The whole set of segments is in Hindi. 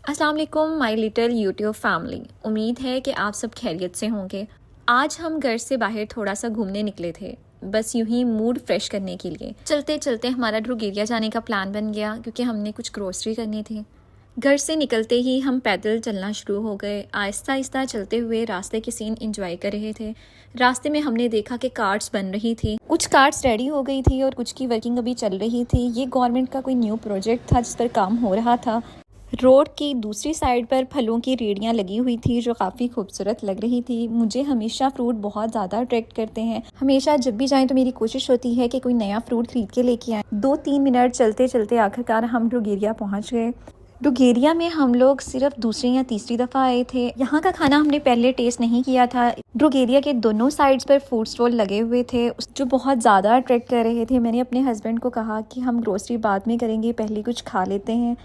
अस्सलाम वालेकुम माय लिटिल यूट्यूब फैमिली। उम्मीद है कि आप सब खैरियत से होंगे। आज हम घर से बाहर थोड़ा सा घूमने निकले थे, बस यूं ही मूड फ्रेश करने के लिए। चलते चलते हमारा ड्रूगेरिया जाने का प्लान बन गया क्योंकि हमने कुछ ग्रोसरी करनी थी। घर से निकलते ही हम पैदल चलना शुरू हो गए। आहिस्ता आहिस्ता चलते हुए रास्ते के सीन एंजॉय कर रहे थे। रास्ते में हमने देखा कि कार्ट्स बन रही थी, कुछ कार्ट्स रेडी हो गई थी और कुछ की वर्किंग अभी चल रही थी। ये गवर्नमेंट का कोई न्यू प्रोजेक्ट था जिस पर काम हो रहा था। रोड की दूसरी साइड पर फलों की रेड़ियां लगी हुई थी जो काफ़ी खूबसूरत लग रही थी। मुझे हमेशा फ्रूट बहुत ज़्यादा अट्रैक्ट करते हैं। हमेशा जब भी जाएं तो मेरी कोशिश होती है कि कोई नया फ्रूट खरीद के लेके आएं। 2-3 मिनट चलते चलते आखिरकार हम ड्रूगेरिया पहुंच गए। ड्रूगेरिया में हम लोग सिर्फ दूसरी या तीसरी दफ़ा आए थे। यहाँ का खाना हमने पहले टेस्ट नहीं किया था। ड्रूगेरिया के दोनों साइड्स पर फूड स्टॉल लगे हुए थे जो बहुत ज़्यादा अट्रैक्ट कर रहे थे। मैंने अपने हस्बैंड को कहा कि हम ग्रोसरी बाद में करेंगे, पहले कुछ खा लेते हैं।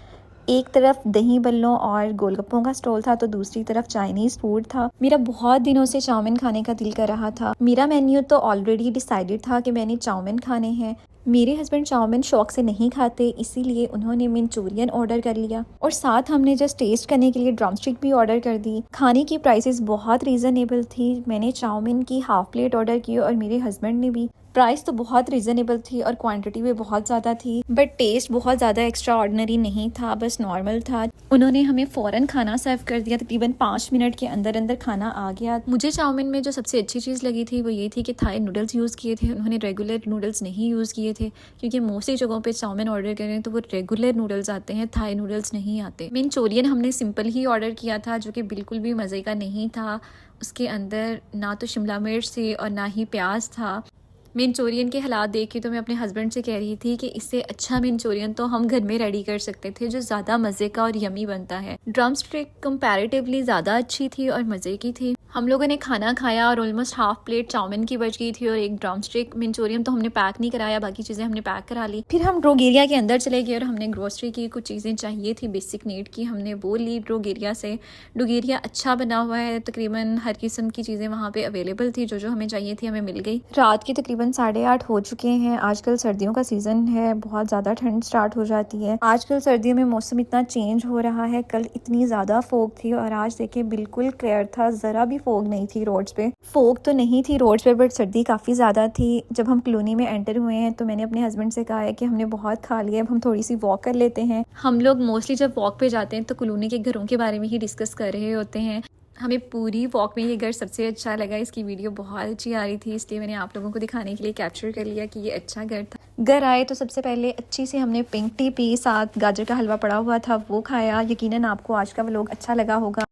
एक तरफ दही बल्लों और गोलगप्पों का स्टॉल था तो दूसरी तरफ चाइनीज़ फूड था। मेरा बहुत दिनों से चाउमीन खाने का दिल कर रहा था। मेरा मेन्यू तो ऑलरेडी डिसाइडेड था कि मैंने चाउमीन खाने हैं। मेरे हस्बैंड चाउमीन शौक से नहीं खाते, इसीलिए उन्होंने मंचूरियन ऑर्डर कर लिया और साथ हमने जस्ट टेस्ट करने के लिए ड्रमस्टिक भी ऑर्डर कर दी। खाने की प्राइसेस बहुत रीज़नेबल थी। मैंने चाउमीन की हाफ प्लेट ऑर्डर की और मेरे हस्बैंड ने भी। प्राइस तो बहुत रीज़नेबल थी और क्वांटिटी भी बहुत ज़्यादा थी, बट टेस्ट बहुत ज़्यादा एक्स्ट्रा ऑर्डिनरी नहीं था, बस नॉर्मल था। उन्होंने हमें फ़ौरन खाना सर्व कर दिया। तकरीबन 5 मिनट के अंदर अंदर खाना आ गया। मुझे चाउमीन में जो सबसे अच्छी चीज़ लगी थी वो ये थी कि थाई नूडल्स यूज़ किए थे। उन्होंने रेगुलर नूडल्स नहीं यूज़ किए थे क्योंकि मोस्टली जगहों पे चाउमीन ऑर्डर करें तो वो रेगुलर नूडल्स आते हैं, थाई नूडल्स नहीं आते। मंचूरियन हमने सिंपल ही ऑर्डर किया था जो कि बिल्कुल भी मज़े का नहीं था। उसके अंदर ना तो शिमला मिर्च थी और ना ही प्याज था। मंचूरियन के हालात देख के तो मैं अपने हस्बैंड से कह रही थी कि इससे अच्छा मंचूरियन तो हम घर में रेडी कर सकते थे जो ज़्यादा मज़े का और यमी बनता है। ड्रम स्टिक कंपैरेटिवली ज़्यादा अच्छी थी और मज़े की थी। हम लोगों ने खाना खाया और ऑलमोस्ट हाफ प्लेट चाउमीन की बच गई थी और एक ड्रम स्टिक। मंचूरियन तो हमने पैक नहीं कराया, बाकी चीज़ें हमने पैक करा ली। फिर हम ड्रूगेरिया के अंदर चले गए और हमने ग्रोसरी की कुछ चीज़ें चाहिए थी बेसिक नीड की, हमने वो ली ड्रूगेरिया से। ड्रूगेरिया अच्छा बना हुआ है, तकरीबन हर किस्म की चीज़ें वहाँ पे अवेलेबल थी। जो हमें चाहिए थी हमें मिल गई। रात के तकरीबन 8:30 हो चुके हैं। आजकल सर्दियों का सीज़न है, बहुत ज़्यादा ठंड स्टार्ट हो जाती है। आजकल सर्दियों में मौसम इतना चेंज हो रहा है। कल इतनी ज़्यादा फोग थी और आज देखिए बिल्कुल क्लियर था, ज़रा भी फोग नहीं थी रोड्स पे। फोग तो नहीं थी रोड्स पे, बट सर्दी काफ़ी ज़्यादा थी। जब हम कॉलोनी में एंटर हुए हैं तो मैंने अपने हस्बैंड से कहा है कि हमने बहुत खा लिया, अब हम थोड़ी सी वॉक कर लेते हैं। हम लोग मोस्टली जब वॉक पे जाते हैं तो कॉलोनी के घरों के बारे में ही डिस्कस कर रहे होते हैं। हमें पूरी वॉक में ये घर सबसे अच्छा लगा। इसकी वीडियो बहुत अच्छी आ रही थी, इसलिए मैंने आप लोगों को दिखाने के लिए कैप्चर कर लिया कि ये अच्छा घर था। घर आए तो सबसे पहले अच्छी से हमने पिंक टी पी, साथ गाजर का हलवा पड़ा हुआ था वो खाया। यकीनन आपको आज का व्लॉग अच्छा लगा होगा।